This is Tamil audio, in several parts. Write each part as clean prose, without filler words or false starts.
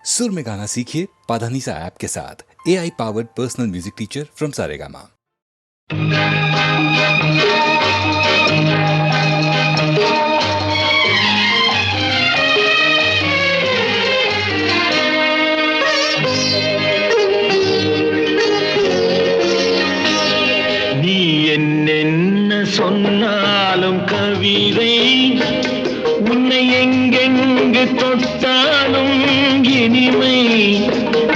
सुर में गाना सीखिए पाधानीसा ऐप के साथ। AI powered personal music teacher from Saregama. நீ என்ன சொன்னாலும் கவிதை உன்னை எங்கெங்கு தொட்டாலும் இனிமை.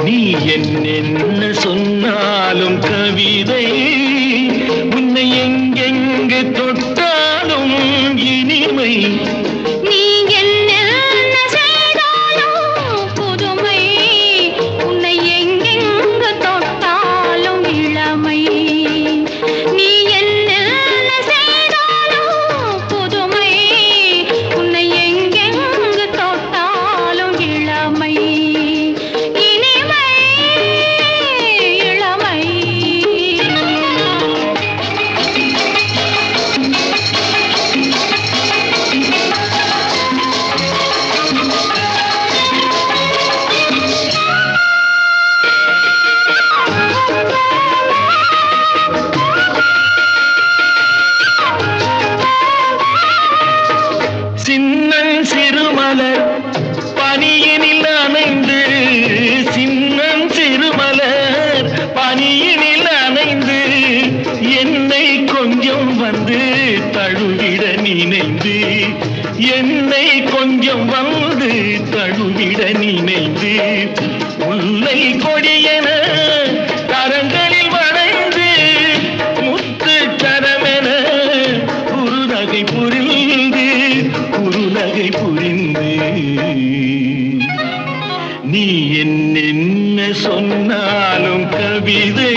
நீ என்ன சொன்னாலும் கவிதை உன்னை எங்கெங்கு தொட்டாலும் இனிமை. என்னை கொஞ்சம் வந்து தழுவிட நினைந்து முல்லை கொடியென கரங்களில் வளைந்து முத்து சரமென குறுநகை புரிந்து நீ என்ன சொன்னாலும் கவிதை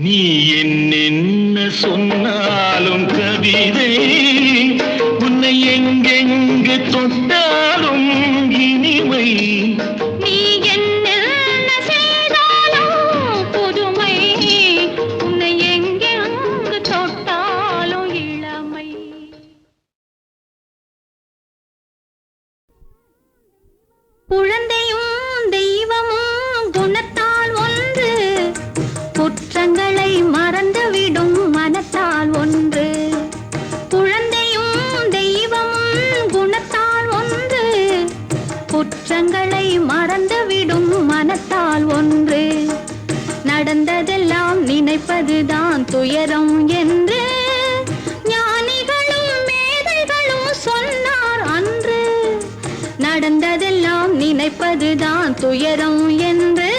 நீ என்ன சொன்னாலும் கவிதை உன்னை எங்கெங்கு தொட்டாலும் இனிமை. நீ என்ன செய்தாலும் புதுமை உன்னை எங்கெங்கு தொட்டாலும் இளமை. குழந்தையும் தெய்வமும் குணத்தால் ஒன்று, குற்றங்களை மறந்துவிடும் மனத்தால் ஒன்று. குழந்தையும் தெய்வமும் குணத்தால் ஒன்று, குற்றங்களை மறந்துவிடும் மனத்தால் ஒன்று. நடந்ததெல்லாம் நினைப்பதுதான் துயரம் என்று ஞானிகளும் மேதைகளும் சொன்னார் அன்று. நடந்ததெல்லாம் நினைப்பதுதான் துயரம் என்று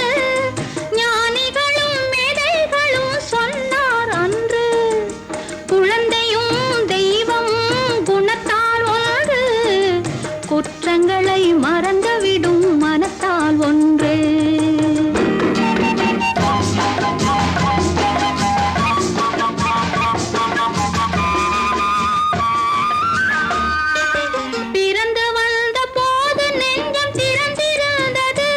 குற்றங்களை மறந்துவிடும் மனத்தால் ஒன்று. பிறந்து வந்த போது நெஞ்சம் திறந்திருந்தது,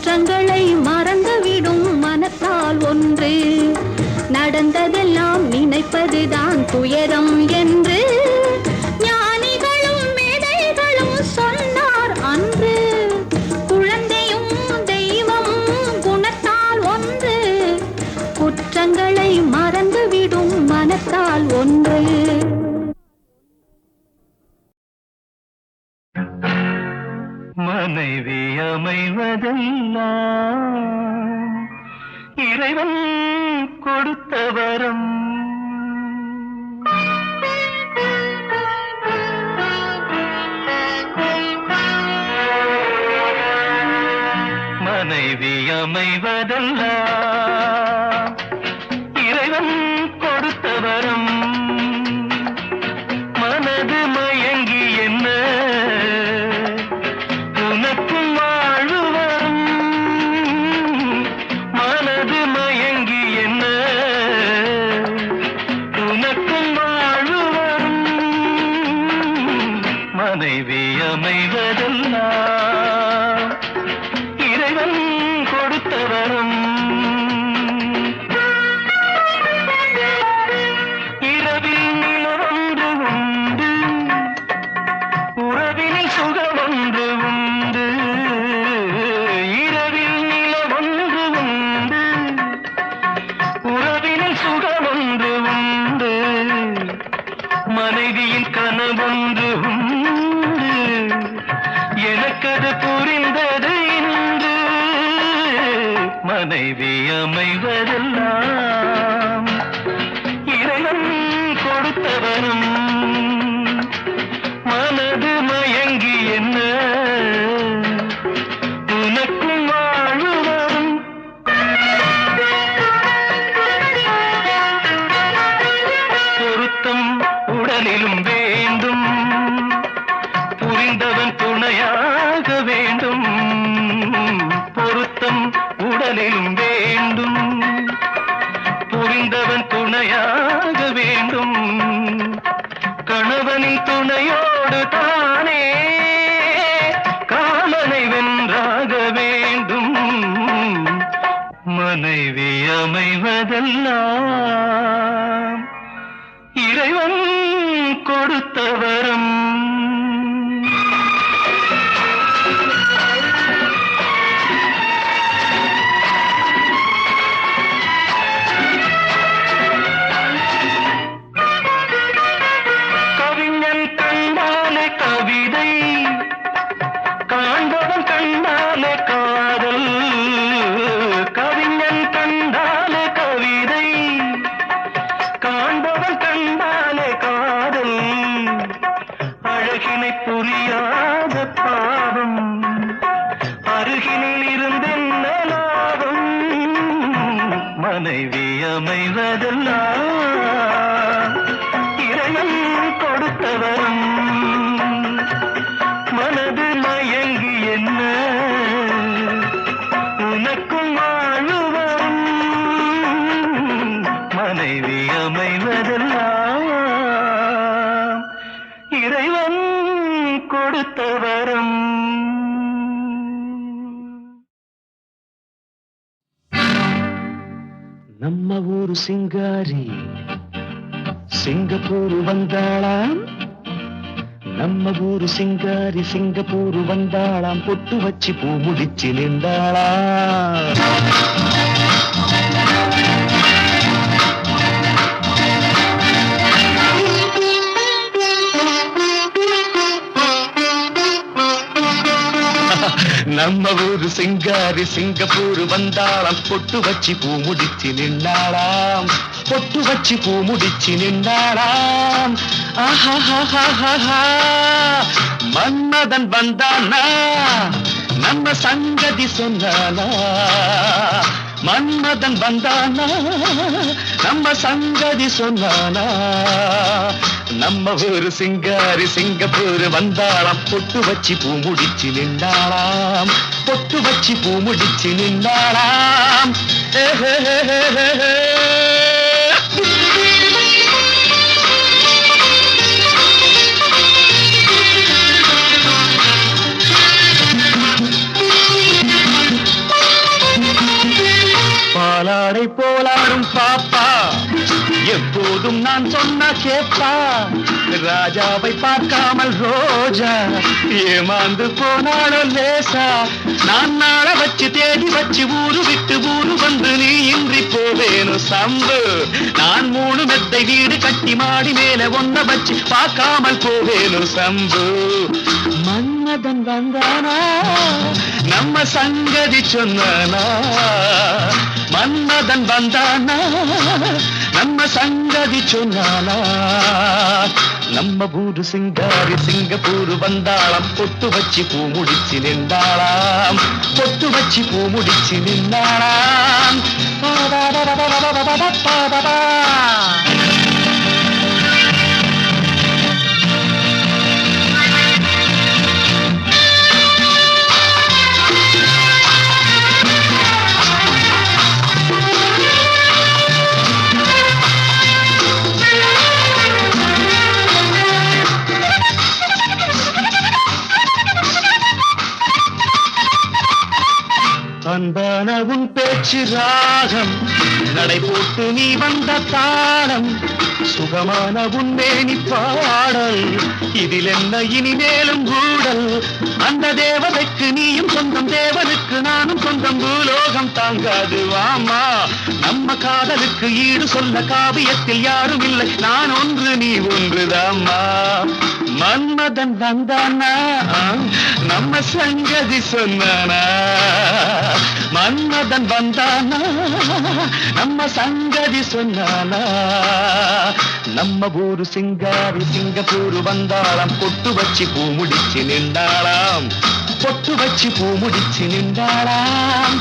குற்றங்களை மறந்துவிடும் மனத்தால் ஒன்று. நடந்ததெல்லாம் நினைப்பதுதான் துயரம் என்று ஞானிகளும் மேதைகளும் சொன்னார் அன்று. குழந்தையும் தெய்வமும் குணத்தால் ஒன்று. குற்றங்களை மறந்துவிடும் மனத்தால் ஒன்று. மனைவி அமைவதெல்லாம் இறைவன் கொடுத்த வரம். மனைவி அமைவதெல்லாம் இறைவன் கொடுத்த வரம். மனது மயங்கி என்ன உனக்கும் வாழ்வு வரும். மனது மயங்கி என்ன உனக்கும் வாழ்வு வரும். மனைவி அமைவதெல்லாம் இறைவன் கொடுத்த வரம். இரவில் நிலவொன்று உண்டு, உறவினில் சுகமொன்று உண்டு. இரவில் நிலவொன்று உண்டு, உறவினில் சுகமொன்று உண்டு. மனைவியின் கனவொன்று உண்டு, எனக்கது புரிந்தது இன்று. மனைவி அமைவதெல்லாம் இறைவன் கொடுத்த வரம். மனது மயங்கி என்ன உனக்கும் வாழ்வு வரும். பொருத்தம் உடலிலும் வேண்டும், புரிந்தவன் துணையாக வேண்டும். பொருத்தம் உடலிலும் வேண்டும், புரிந்தவன் துணையாக வேண்டும். கணவனின் துணையோடு தானே காமனை வென்றாக வேண்டும். மனைவி அமைவதெல்லாம் இறைவன் கொடுத்த வரம். கவிஞன் கண்டாலே கவிதை, காண்பவன் கண்டாலே காதல். கவிஞன் கண்டாலே கவிதை, காண்பவன் கண்டாலே காதல். அழகினை புரியாத பாவம், அருகினில் இருந்தென்ன லாபம். மனைவி அமைவதெல்லாம் இறைவன் கொடுத்த வரம். மனது மயங்கி என்ன உனக்கும் வாழ்வு வரும். மனைவி அமைவதெல்லாம் இறைவன் கொடுத்த வரம். நம்ம ஊரு சிங்காரி சிங்கப்பூர் வந்தாளாம். நம்ம ஊரு சிங்காரி சிங்கப்பூர் வந்தாளாம். பொட்டு வச்சு பூ முடிச்சு நின்றாளாம். நம்ம ஊரு சிங்காரி சிங்கப்பூர் வந்தாளாம். பொட்டு வச்சு பூ முடிச்சு நின்றாளாம். பொட்டு வச்சு பூ முடிச்சு நின்றாளாம். ஆஹா, மன்மதன் வந்தானா நம்ம சங்கதி சொன்னானா. மன்மதன் வந்தானா நம்ம சங்கதி சொன்னானா. நம்ம ஊரு சிங்காரி சிங்கப்பூர் வந்தாளாம். பொட்டு வச்சு பூ முடிச்சு நின்றாளாம். பொட்டு வச்சு பூ முடிச்சு நின்றாளாம். எப்போதும் நான் சொன்னா கேப்பா ராஜாவை பார்க்காமல் ரோஜா ஏமாந்து போனாலோ லேசா நான் நாள வச்சு தேடி வச்சு ஊரு விட்டு ஊரு வந்து நீ இன்றி போவேணும் சம்பு நான் 3 மெத்தை வீடு கட்டி மாடி மேல ஒன்ன வச்சு பார்க்காமல் போவேணும் சம்பு மன்மதன் வந்தானா நம்ம சங்கதி சொன்னானா மன்மதன் வந்தானா நம்ம சங்கதி சொன்னானா நம்ம ஊரு சிங்காரி சிங்கப்பூர் வந்தாளாம் பொட்டு வச்சு பூ முடிச்சு நின்றாளாம் பொட்டு வச்சு பூ முடிச்சு நின்றாளாம் அன்பான உன் பேச்சு ராகம் நடை போட்டு நீ வந்த தாளம் சுகமான உன் மேனி பாடல் இதில் என்ன இனிமேலும் ஊடல் அந்த தேவதைக்கு நீயும் சொந்தம் தேவனுக்கு நானும் சொந்தம் பூலோகம் தாங்காது வாமா நம்ம காதலுக்கு ஈடு சொல்ல காவியத்தில் யாரும் இல்லை நான் ஒன்று நீ ஒன்றுதாம்மா மன்மதன் வந்தானா நம்ம சங்கதி சொன்னானா மன்மதன் வந்தானா நம்ம சங்கதி சொன்னானா நம்ம ஊரு சிங்காரி சிங்கப்பூர் வந்தாளாம் பொட்டு வச்சு பூ முடிச்சு நின்றாளாம் பொட்டு வச்சு பூ முடிச்சு நின்றாளாம்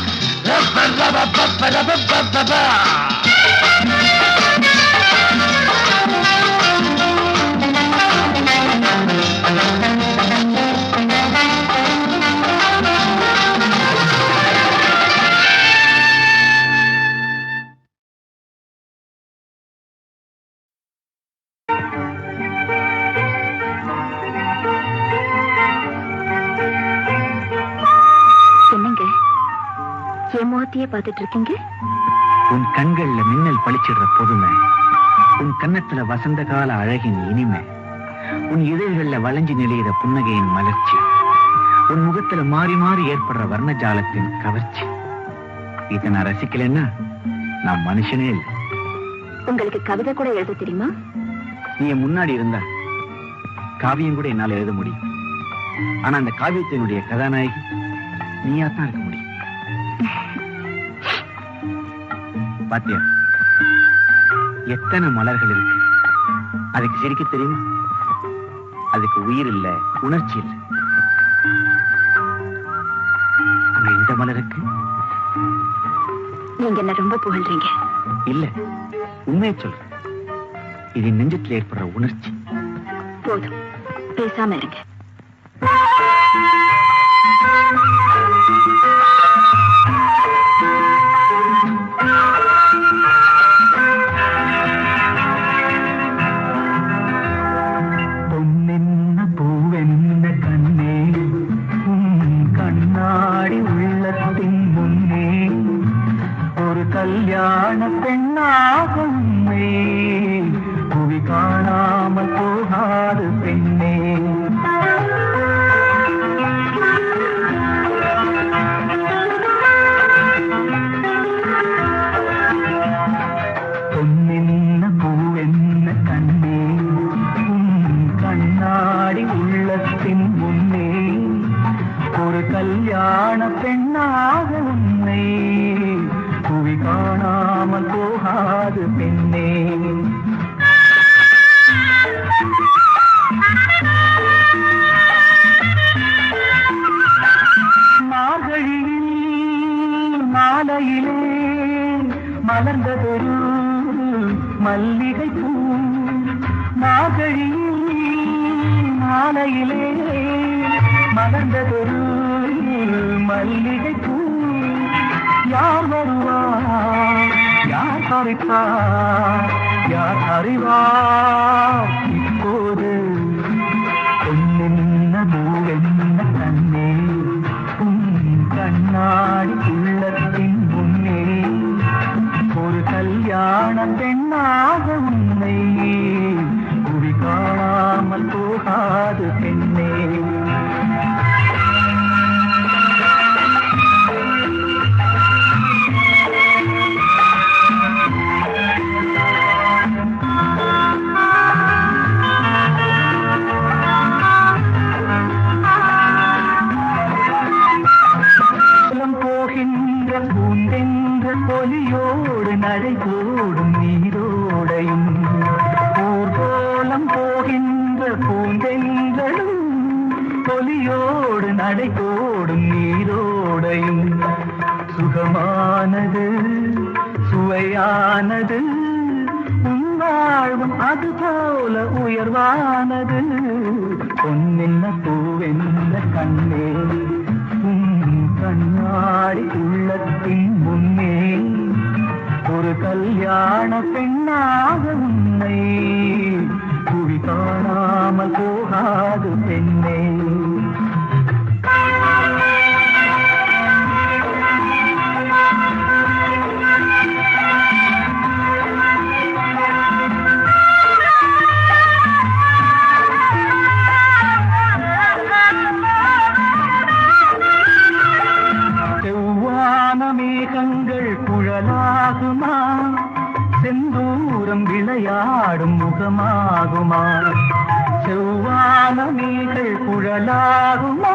பார்த்துட்டு இருக்கீங்க உன் கண்கள்ல மின்னல் பளிச்சிடுற பொதுமை உன் கன்னத்துல வசந்த கால அழகின் இனிமை உன் இதழ்கள்ல வளைஞ்சு நெளியிற புன்னகையின் மலர்ச்சி உன் முகத்துல மாறி மாறி ஏற்படுற வர்ணஜாலத்தின் கவர்ச்சி இதை நான் ரசிக்கலன்னா நான் மனுஷனே இல்லை உங்களுக்கு கவிதை கூட எழுத தெரியுமா நீ முன்னாடி இருந்தா காவியம் கூட என்னால எழுத முடியும் ஆனா அந்த காவியத்தினுடைய கதாநாயகி நீயா தான் இருக்க முடியும் பாத்தியா எத்தனை மலர்கள் இருக்கு அதுக்கு சிரிக்க தெரியுமா அதுக்கு உயிர் இல்ல உணர்ச்சி இல்லை ஆனா இந்த மலருக்கு நீங்க என்ன ரொம்ப புகழ்றீங்க இல்ல உண்மையை சொல்றேன் இது நெஞ்சத்தில் ஏற்படுற உணர்ச்சி போதும் பேசாம இருங்க கல்யாண பெண்ணாக உண்மை புவி காணாமல் போகாது பெண்ணே பொன்னென்ன பூவென்ன கண்ணே கண்ணாடி உள்ளத்தின் முன்னே ஒரு கல்யாண பெண்ணாக உண்மை புவி காணாமல் போகாது பெண்ணே மார்கழியில் மாலையிலே மலர்ந்ததொரு மல்லிகை பூ மார்கழியில் மாலையிலே மலர்ந்ததொரு மல்லிகை பூ யார் வருவார் யார் பறிப்பார் யார் அறிவார் இப்போது பொன்னென்ன பூவென்ன கண்ணே கண்ணாடி உள்ளத்தின் முன்னே ஒரு கல்யாண பெண்ணாக பூந்தென்ற பொலியோடு நடை போடும் நீரோடையும் ஊர்கோலம் போகின்ற பூந்தென்றலும் பொலியோடு நடை போடும் நீரோடையும் சுகமானது சுவையானது உன்வாழ்வும் அதுபோல உயர்வானது பொன்னென்ன பூவென்ன கண்ணே கண்ணாடி உள்ளத்தின் முன்னே ஒரு கல்யாண பெண்ணாக உன்னை புவி காணாமல் போகாது பெண்ணே மேகங்கள் குழலாகுமா செந்தூரம் விளையாடும் முகமாகுமா செவ்வான மேகங்கள் குழலாகுமா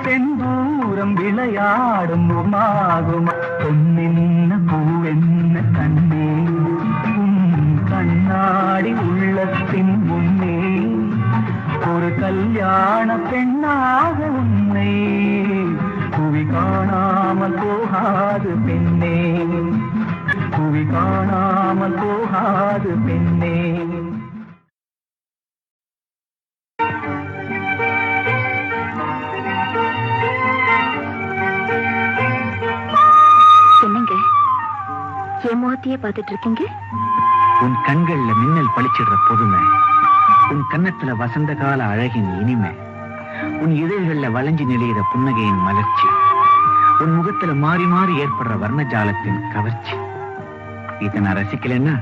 செந்தூரம் விளையாடும் முகமாகுமா பொன்னென்ன பூவென்ன கண்ணே கண்ணாடி உள்ளத்தின் முன்னே ஒரு கல்யாண பெண்ணாக உன்னை புவி காணாமல் போகாது பெண்ணே புவி காணாமல் போகாது பெண்ணே என்னங்க என் முகத்தையே பார்த்துட்டு இருக்கீங்க? உன் கண்கள்ல மின்னல் பளிச்சிடுற பொதுமை, உன் கன்னத்துல வசந்த கால அழகின் இனிமை, உன் இதழ்கள்ல வளைஞ்சு நிலையிற புன்னகையின் மலர்ச்சி, உன் முகத்துல மாறி மாறி ஏற்படுற வர்ணஜாலத்தின் கவர்ச்சி. இதை நான் ரசிக்கலன்னா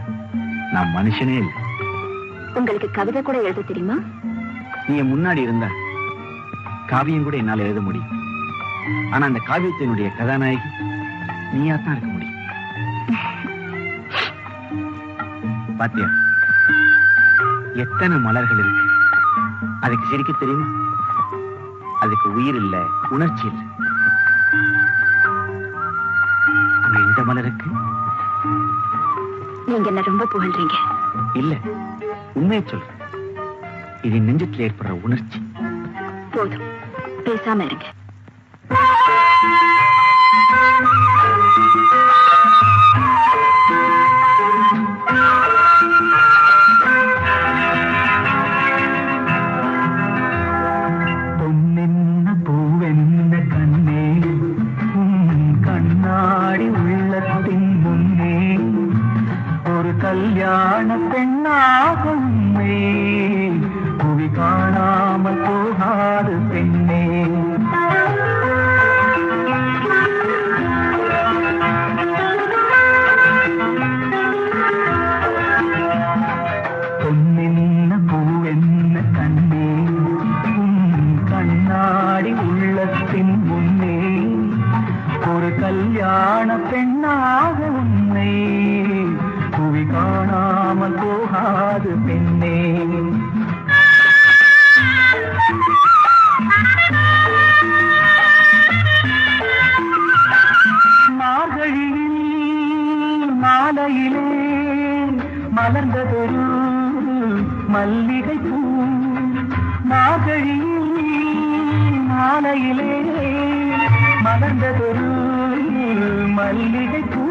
நான் மனுஷனே இல்லை. உங்களுக்கு கவிதை கூட எழுத தெரியுமா? நீ முன்னாடி இருந்தா காவியம் கூட என்னால எழுத முடியும். ஆனா அந்த காவியத்தினுடைய கதாநாயகி நீயா தான் இருக்க முடியும். பாத்தியா, எத்தனை மலர்கள் இருக்கு, அதுக்கு சிரிக்க தெரியுமா? அதுக்கு உயிர் இல்ல, உணர்ச்சி இல்லை. ஆனா இந்த மலருக்கு நீங்க என்ன ரொம்ப புகழ்றீங்க. இல்ல, உண்மையை சொல்றேன். இது நெஞ்சத்தில் ஏற்படுற உணர்ச்சி. போதும், பேசாம இருங்க. பொன்னென்ன பூவென்ன கண்ணே கண்ணாடி உள்ளத்தின் முன்னே ஒரு கல்யாண பெண்ணாக உன்னை புவி காணாமல் போகாது பெண்ணே பொன்னென்ன பூவென்ன கண்ணே கண்ணாடி உள்ளத்தின் முன்னே ஒரு கல்யாண பெண்ணாக உன்னை புவி காணாமல் போகாது பெண்ணே மார்கழியில் மாலையிலே மலர்ந்ததொரு மல்லிகை பூ, மார்கழியில் மாலையிலே மலர்ந்ததொரு மல்லிகை பூ,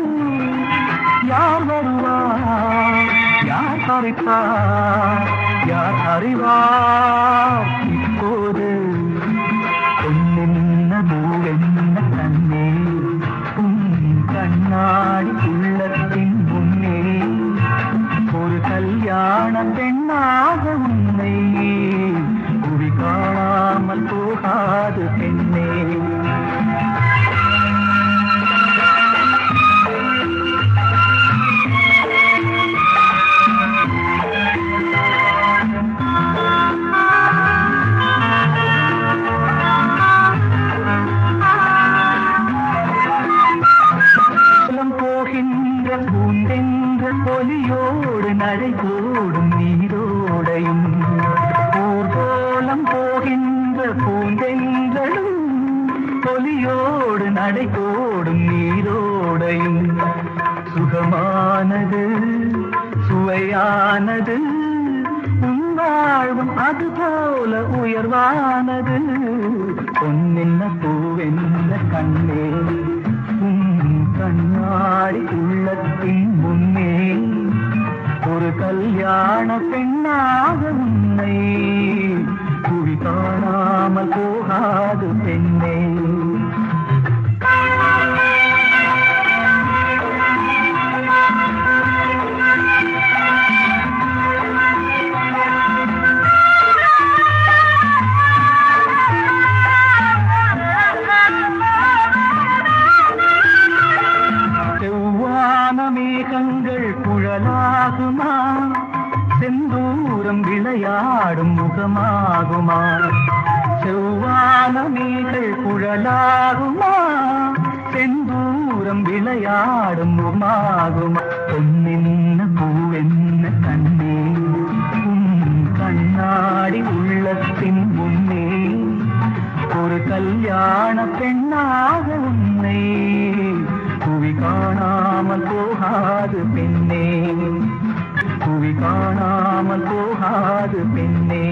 யார் வருவார் யார் பறிப்பார் யார் அறிவார் இப்போது பொன்னென்ன பூவென்ன கண்ணே கண்ணாடி உள்ளத்தின் முன்னே ஒரு கல்யாண பெண்ணாக உன்னை புவி காணாமல் போகாது பெண்ணே போகின்ற பூந்தென்ற பொலியோடு நடை போடும் நீரோடையும் ஊர்கோலம் போகின்ற பூந்தென்றலும் பொலியோடு நடை போடும் ஓடும் நீரோடையும் சுகமானது சுவையானது உன் வாழ்வும் அதுபோல உயர்வானது பொன்னென்ன பூவென்ன கண்ணே உன் கண்ணாடி உள்ளத்தின் முன்னே ஒரு கல்யாண பெண்ணாக உன்னை புவி காணாமல் போகாது பெண்ணே மேகங்கள் குழலாகுமா செந்தூரம் விளையாடும் முகமாகுமா செவ்வான மேகங்கள் குழலாகுமா செந்தூரம் விளையாடும் முகமாகுமா பொன்னென்ன பூவென்ன கண்ணே உன் கண்ணாடி உள்ளத்தின் முன்னே ஒரு கல்யாண பெண்ணாக உன்னை புவி காணாமல் போகாது பெண்ணே புவி காணாமல் போகாது பெண்ணே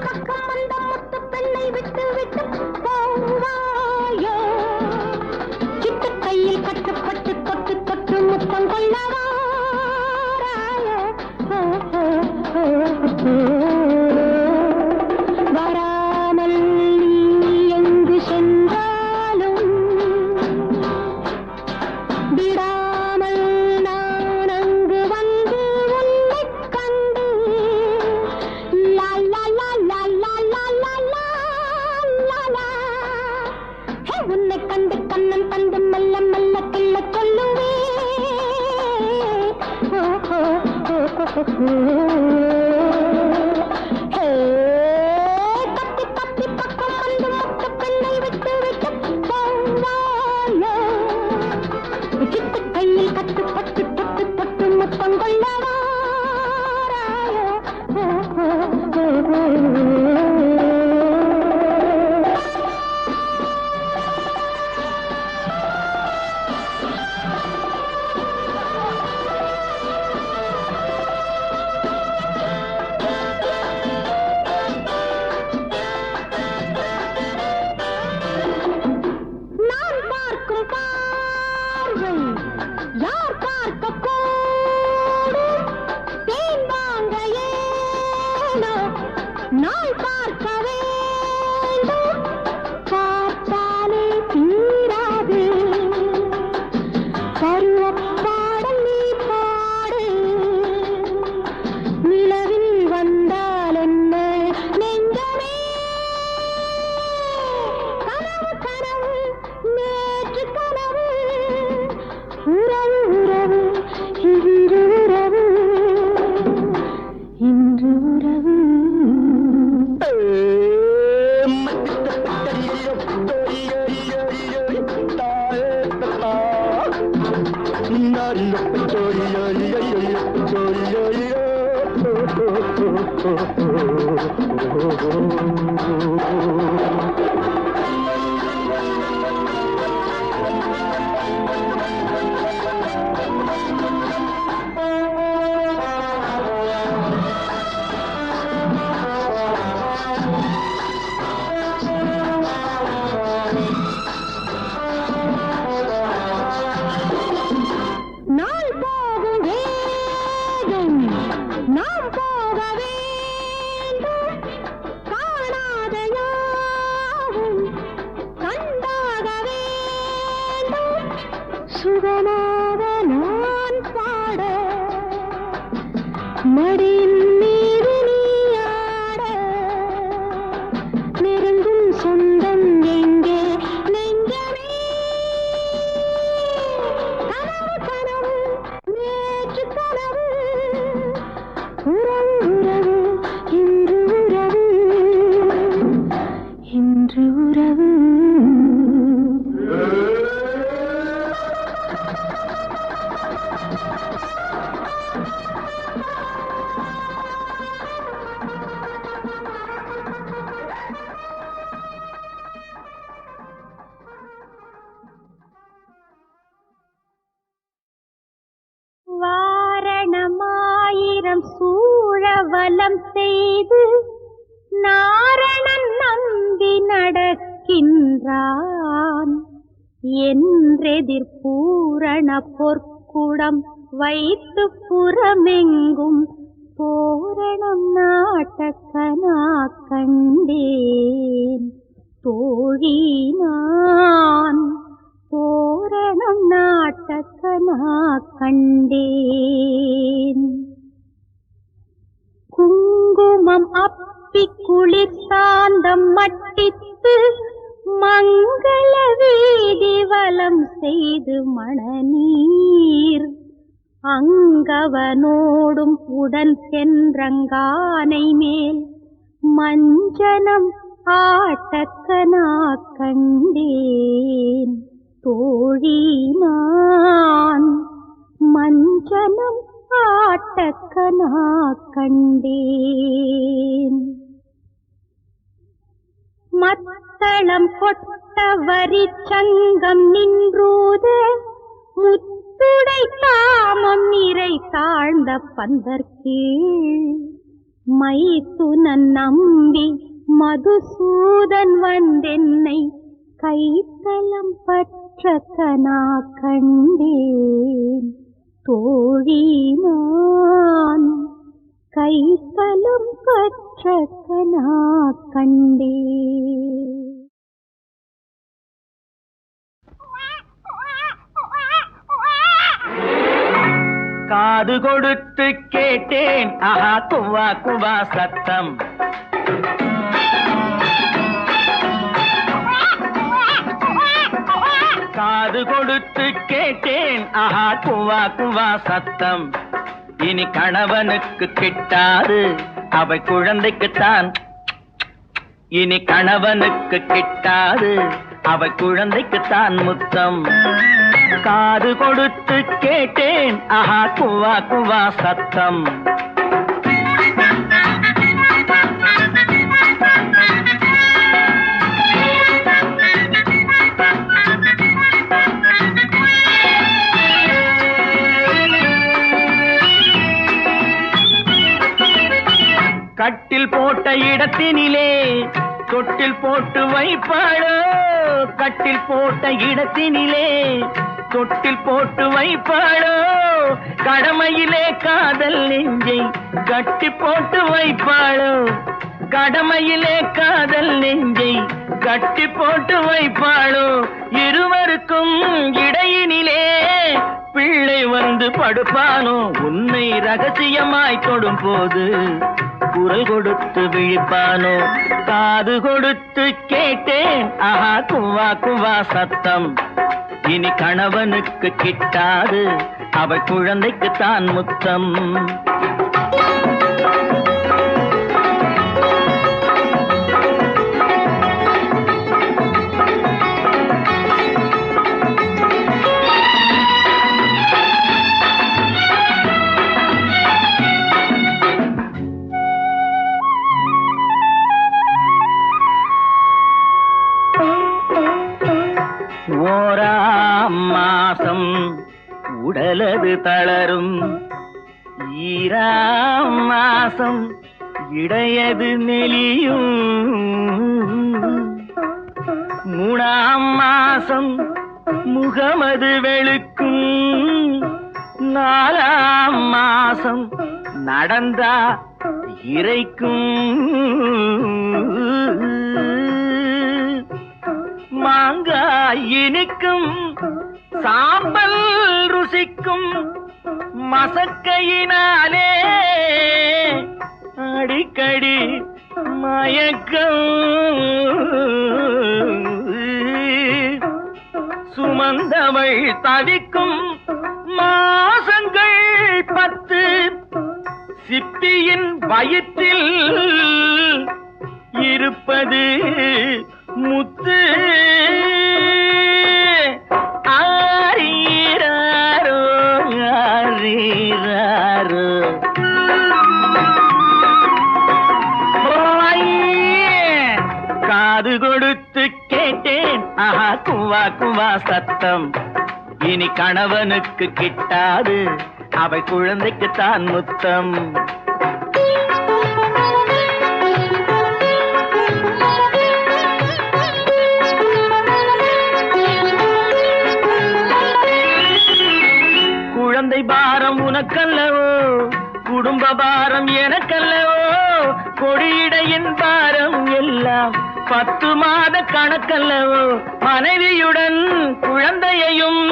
பக்கம் அந்த முத்து பெண்ணை விட்டு விட்டு போவாயோ உன்னை கண்டு கண்ணன் தந்து மெல்ல மெல்ல கிள்ள சொல்லுவே கத்தி கத்தி பக்கம் வந்து மொத்த பெண்ணை விட்டு விட்டு சித்து கையில் கட்டு பட்டு தொட்டு தொட்டு முத்தம் கொள்ளவா சூழவலம் செய்து நாரணன் நம்பி நடக்கின்றான் என்றெதிர்பூரண பொற்குடம் வைத்து புறமெங்கும் தோரணம் நாட்டக்கனா கண்டேன் தோழி நான் தோரணம் நாட்டக்கனா கண்டேன் குங்குமம் அப்பி குளிர் சாந்தம் மட்டித்து மங்கள வீதி வலம் செய்து மணநீர் அங்கவனோடும் உடன் சென்றங்கானை மேல் மஞ்சனம் ஆட்டக்கனா கண்டேன் தோழி நான் மஞ்சனம் ஆட்டக்கனா கண்டேன் மத்தளம் கொட்ட வரி சங்கம் நின்றூத முத்துடை தாமம் நிறை தாழ்ந்த பந்தற்கீழ் மைத்துனன் நம்பி மதுசூதன் வந்தென்னை கைத்தலம் பற்ற கனா கண்டேன் தோழி நான் கைத்தலம் பற்ற கனா கண்டேன். காது கொடுத்து கேட்டேன் ஆஹா குவா குவா சத்தம். காது கொடுத்து கேட்டேன் ஆஹா குவா குவா சத்தம். இனி கணவனுக்கு கிட்டாது அவை குழந்தைக்குத்தான். இனி கணவனுக்கு கிட்டாது அவை குழந்தைக்குத்தான் முத்தம். காது கொடுத்து கேட்டேன் ஆஹா குவா குவா சத்தம். கட்டில் போட்ட இடத்தினிலே தொட்டில் போட்டு வைப்பாளோ. கட்டில் போட்ட இடத்தினிலே தொட்டில் போட்டு வைப்பாளோ. கடமையிலே காதல் நெஞ்சை கட்டி போட்டு வைப்பாளோ. கடமையிலே காதல் நெஞ்சை கட்டி போட்டு வைப்பாளோ. இருவருக்கும் இடையினிலே பிள்ளை வந்து படுப்பானோ. உன்னை ரகசியமாய் தொடும் போது குரல் கொடுத்து விழிப்பானோ. காது கொடுத்து கேட்டேன் ஆஹா குவா குவா சத்தம். இனி கணவனுக்கு கிட்டாது அவள் குழந்தைக்குத்தான் முத்தம். மாசம் உடலது தளரும். ஈராம் மாசம் இடையது நெளியும். மூணாம் மாசம் முகமது வெளுக்கும். நாலாம் மாசம் நடந்தா இறைக்கும். மாங்காய் இனிக்கும் சாம்பல் ருசிக்கும். மசக்கையினாலே அடிக்கடி மயக்கம். சுமந்தவள் தவிக்கும் மாசங்கள் 10. சிப்பியின் வயிற்றில் இருப்பது முத்து. ஆரீராரோ ஆரீராரோ. காது கொடுத்து கேட்டேன் ஆஹா குவா குவா சத்தம். இனி கணவனுக்கு கிட்டாது அவை குழந்தைக்குத்தான் முத்தம். குழந்தை பாரம் உனக்கல்லவோ, குடும்ப பாரம் எனக்கல்லவோ. கொடியிடையின் பாரம் எல்லாம் 10 மாத கணக்கல்லவோ. மனைவியுடன் குழந்தையையும்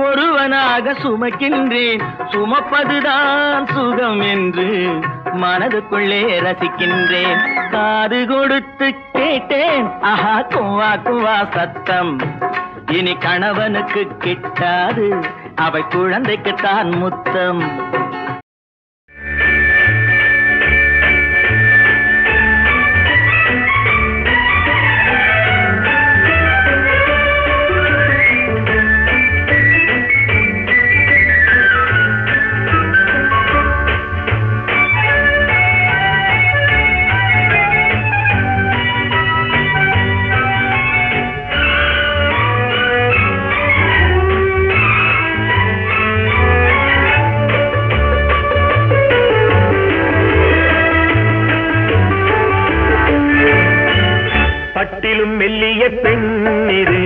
ஒருவனாக சுமக்கின்றேன். சுமப்பதுதான் சுகம் என்று மனதுக்குள்ளே ரசிக்கின்றேன். காது கொடுத்து கேட்டேன் ஆஹா குவா குவா சத்தம். இனி கணவனுக்கு கிட்டாது அவை குழந்தைக்குத்தான் முத்தம். பட்டிலும் மெல்லிய பெண்ணிது,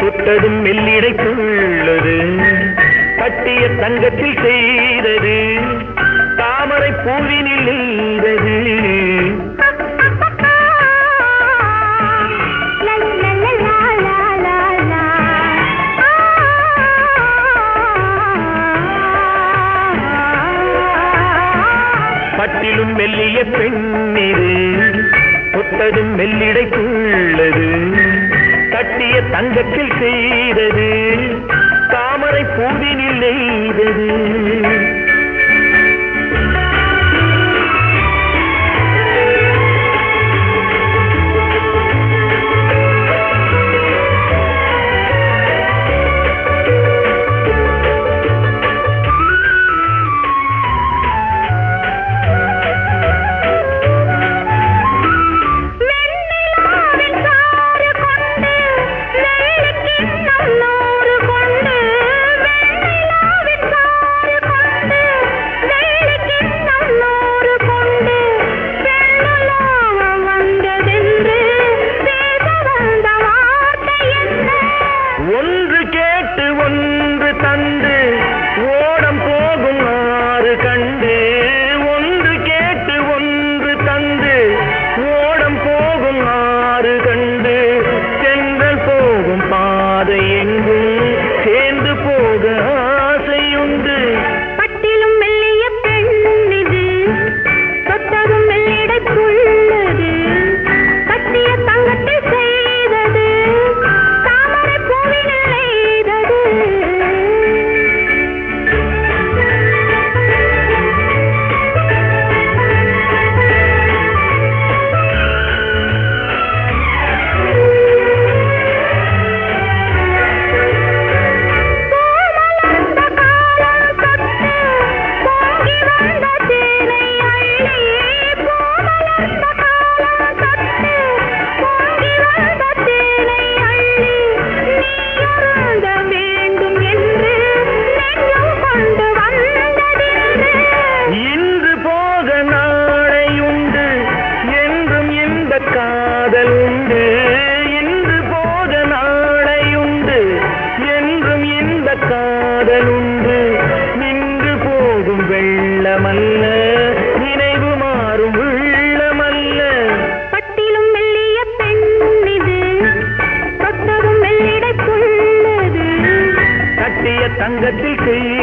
தொட்டதும் மெல்லிடைக்குள்ளது. கட்டிய தங்கத்தில் செய்தது, தாமரை பூவினில் நின்றது. பட்டிலும் மெல்லிய பெண்ணிது, தொட்டதும் மெல்லிடைக்குள்ளது. கட்டிய கட்டிய தங்கத்தில் செய்தது தாமரை பூவினில் நெய்தது. ஒன்று கேட்டு ஒன்று தந்து ஓடம் போகும் ஆறு கண்டு, ஒன்று கேட்டு ஒன்று தந்து ஓடம் போகும் ஆறு கண்டு, சென்றல் போகும் பாதை எங்கும் சேர்ந்து போக ஆசையுண்டு. பட்டிலும் மெல்லிய பெண்ணிது தொட்டதும் மெல்லிடத்துள்ளது, கட்டிய தங்கத்தில் செய்தது தாமரை பூவினில் நெய்தது. பூமலர்ந்த காலம் தொட்டு பொங்கி வந்த தேனை அள்ளி, பூமலர்ந்த காலம் தொட்டு பொங்கி வந்த தேனை அள்ளி, நீ அருந்த வேண்டும் என்று நெஞ்சம் கொண்டு வந்ததென்று. இன்று போக நாளை உண்டு என்றும் இந்த காதல் உண்டு. இன்று போக நாளை உண்டு என்றும் இந்த காதல் உண்டு. நின்று போகும் வெள்ளமல்ல, நினைவு மாறும் உள்ளமல்ல. பட்டிலும் மெல்லிய பெண்ணிது தொட்டதும் மெல்லிடத்துள்ளது, கட்டிய தங்கத்தில் செய்